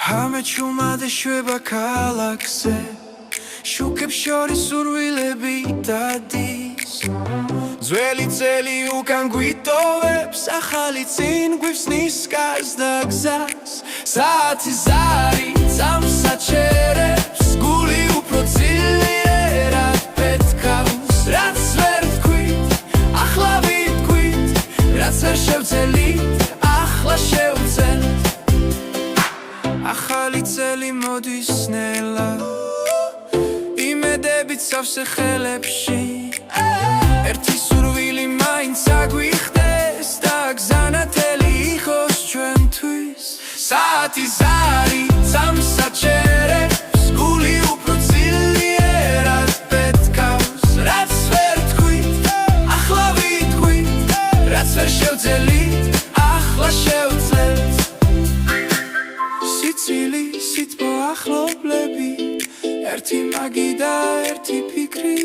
Hame chumade shveba kalakse Shukeb shori survilebi dadis Zveli tseli ukan gvitovebs Axali tsin gwivs niskas da gzas Saati zari tsamsacherebs Guli upro tsilierad petkavs Rats ver tkwit, axla vitkwit Rats ver shevtzelit, axla shevtzelit Axali tseli moდის ნელა იმედებით სავსე ხელებში ერთი სურვილი მაინც აგვიხდეს და გზანათელი იყოს ჩვენთვის საათი ზარი სამსაჩერებს გული უფრო ძილიერად პეთქავს რაც ვერ თქვით ახლა ვიტყვით რაც ვერ შევძელით ახლა შევძლებთ სიცილი სითბო ახლობლები ერთი მაგი და ერთი ფიქრი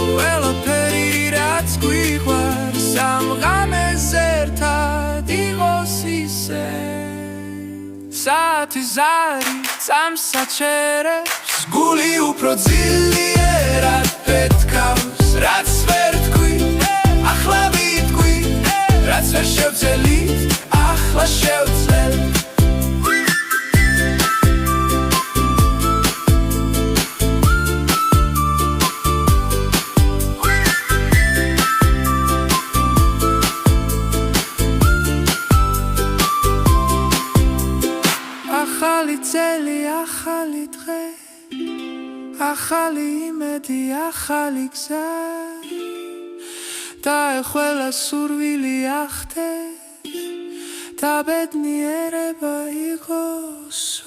ყველაფერი რაც გვიყვარს ამ ღამეს ერთად იყოს ისე საათი ზარი წამსაჩერებს გული უფრო ძილიერად პეთქავს რაც ვერ თქვით ახლა ვიტყვით რაც ვერ შევძელით ახლა შევძლებთ Axali tseli, axali dre Axali imedi, axali gza Da ekhvela survili axtes Da bedniereba igos